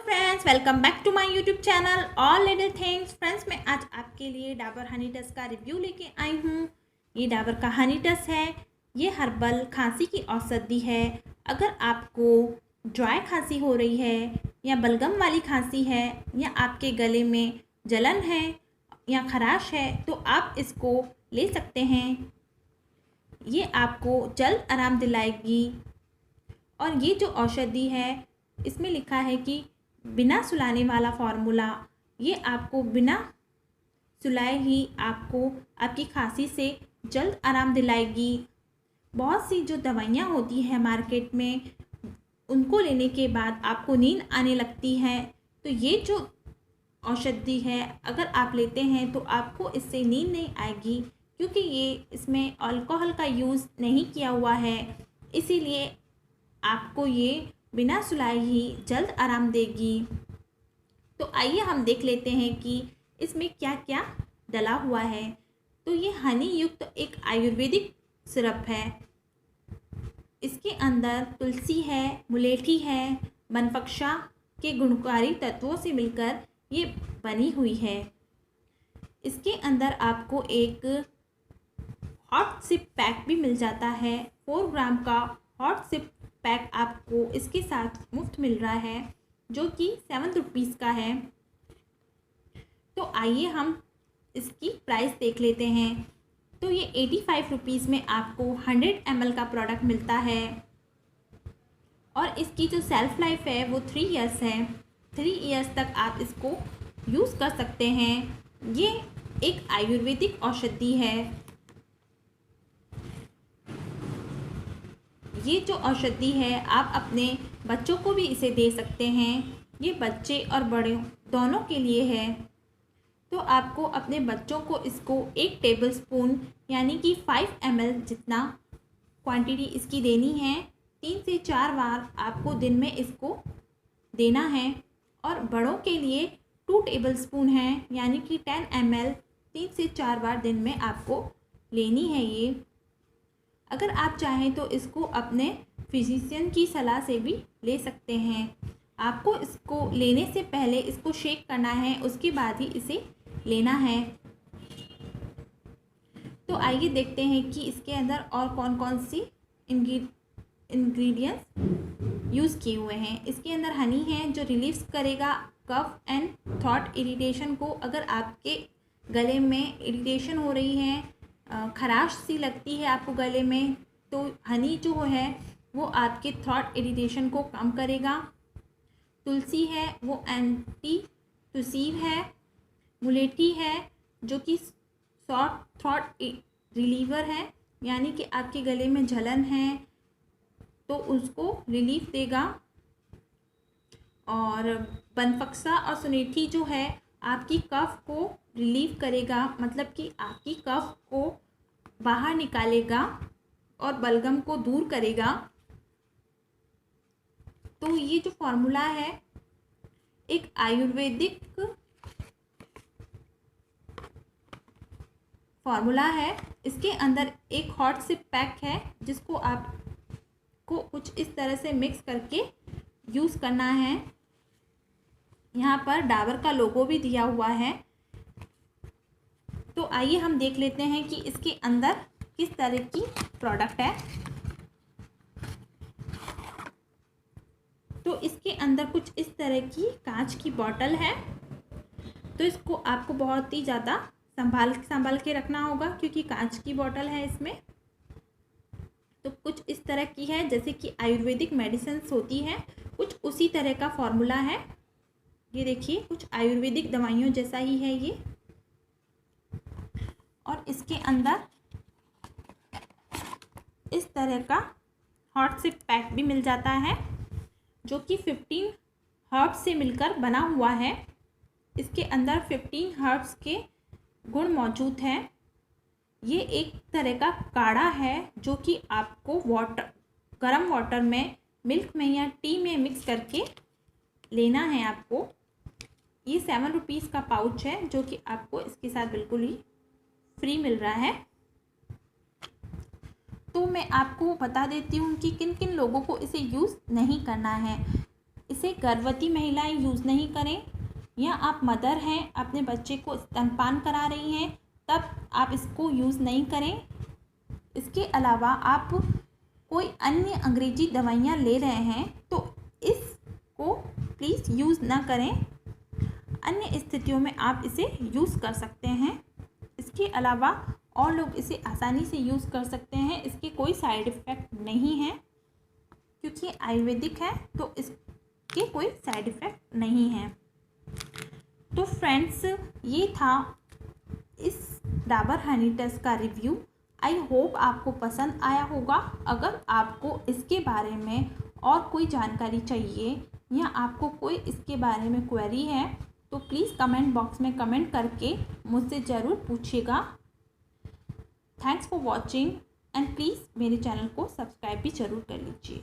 Friends, welcome back to my YouTube channel all little things. Friends, मैं आज आपके लिए डाबर हनी टस का रिव्यू लेके आई हूँ। ये डाबर का हनी टस है। ये हर्बल खांसी की औषधि है। अगर आपको ड्राई खांसी हो रही है या बलगम वाली खांसी है या आपके गले में जलन है या खराश है तो आप इसको ले सकते हैं। ये आपको जल्द आराम दिलाएगी। और ये जो औषधि है इसमें लिखा है कि बिना सुलाने वाला फार्मूला। ये आपको बिना सुलाए ही आपको आपकी खांसी से जल्द आराम दिलाएगी। बहुत सी जो दवाइयाँ होती हैं मार्केट में, उनको लेने के बाद आपको नींद आने लगती है, तो ये जो औषधि है अगर आप लेते हैं तो आपको इससे नींद नहीं आएगी, क्योंकि ये इसमें अल्कोहल का यूज़ नहीं किया हुआ है। इसीलिए आपको ये बिना सुलाए ही जल्द आराम देगी। तो आइए हम देख लेते हैं कि इसमें क्या क्या डला हुआ है। तो ये हनी युक्त एक आयुर्वेदिक सिरप है। इसके अंदर तुलसी है, मुलेठी है, बनफक्षा के गुणकारी तत्वों से मिलकर ये बनी हुई है। इसके अंदर आपको एक हॉट सिप पैक भी मिल जाता है। 4 ग्राम का हॉट सिप पैक आपको इसके साथ मुफ्त मिल रहा है, जो कि 7 रुपीज़ का है। तो आइए हम इसकी प्राइस देख लेते हैं। तो ये 85 रुपीज़ में आपको 100 ml का प्रोडक्ट मिलता है। और इसकी जो सेल्फ लाइफ है वो 3 इयर्स है। 3 इयर्स तक आप इसको यूज़ कर सकते हैं। ये एक आयुर्वेदिक औषधि है। ये जो औषधि है आप अपने बच्चों को भी इसे दे सकते हैं। ये बच्चे और बड़े दोनों के लिए है। तो आपको अपने बच्चों को इसको 1 टेबलस्पून यानी कि 5 ml जितना क्वांटिटी इसकी देनी है। 3 से 4 बार आपको दिन में इसको देना है। और बड़ों के लिए 2 टेबलस्पून है यानी कि 10 ml 3 से 4 बार दिन में आपको लेनी है। ये अगर आप चाहें तो इसको अपने फिजिशियन की सलाह से भी ले सकते हैं। आपको इसको लेने से पहले इसको शेक करना है, उसके बाद ही इसे लेना है। तो आइए देखते हैं कि इसके अंदर और कौन कौन सी इंग्रेडिएंट्स यूज़ किए हुए हैं। इसके अंदर हनी है जो रिलीफ करेगा कफ एंड थ्रोट इरिटेशन को। अगर आपके गले में इरिटेशन हो रही है, खराश सी लगती है आपको गले में, तो हनी जो है वो आपके थ्रोट इरिटेशन को कम करेगा। तुलसी है वो एंटी टुसीव है। मुलेठी है जो कि सॉफ्ट थ्रोट रिलीवर है, यानी कि आपके गले में जलन है तो उसको रिलीफ देगा। और बनफक्षा और सुनेठी जो है आपकी कफ को रिलीव करेगा, मतलब कि आपकी कफ को बाहर निकालेगा और बलगम को दूर करेगा। तो ये जो फॉर्मूला है एक आयुर्वेदिक फॉर्मूला है। इसके अंदर एक हॉट सिप पैक है जिसको आपको कुछ इस तरह से मिक्स करके यूज़ करना है। यहाँ पर डाबर का लोगो भी दिया हुआ है। तो आइए हम देख लेते हैं कि इसके अंदर किस तरह की प्रोडक्ट है। तो इसके अंदर कुछ इस तरह की कांच की बॉटल है। तो इसको आपको बहुत ही ज़्यादा संभाल के रखना होगा, क्योंकि कांच की बॉटल है इसमें। तो कुछ इस तरह की है जैसे कि आयुर्वेदिक मेडिसिन्स होती हैं, कुछ उसी तरह का फॉर्मूला है। ये देखिए कुछ आयुर्वेदिक दवाइयों जैसा ही है ये। और इसके अंदर इस तरह का हॉट सिप पैक भी मिल जाता है, जो कि 15 हर्ब्स से मिलकर बना हुआ है। इसके अंदर 15 हर्ब्स के गुण मौजूद हैं। ये एक तरह का काढ़ा है जो कि आपको गर्म वाटर में, मिल्क में या टी में मिक्स करके लेना है आपको। ये 7 रुपीज़ का पाउच है जो कि आपको इसके साथ बिल्कुल ही फ्री मिल रहा है। तो मैं आपको बता देती हूँ कि किन किन लोगों को इसे यूज़ नहीं करना है। इसे गर्भवती महिलाएं यूज़ नहीं करें, या आप मदर हैं अपने बच्चे को स्तनपान करा रही हैं तब आप इसको यूज़ नहीं करें। इसके अलावा आप कोई अन्य अंग्रेजी दवाइयाँ ले रहे हैं तो इसको प्लीज़ यूज़ ना करें। अन्य स्थितियों में आप इसे यूज़ कर सकते हैं। इसके अलावा और लोग इसे आसानी से यूज़ कर सकते हैं। इसके कोई साइड इफ़ेक्ट नहीं है, क्योंकि आयुर्वेदिक है तो इसके कोई साइड इफ़ेक्ट नहीं है। तो फ्रेंड्स, ये था इस डाबर हनी टच का रिव्यू। आई होप आपको पसंद आया होगा। अगर आपको इसके बारे में और कोई जानकारी चाहिए या आपको कोई इसके बारे में क्वेरी है तो प्लीज़ कमेंट बॉक्स में कमेंट करके मुझसे ज़रूर पूछिएगा। Thanks for watching and please मेरे चैनल को सब्सक्राइब भी ज़रूर कर लीजिए।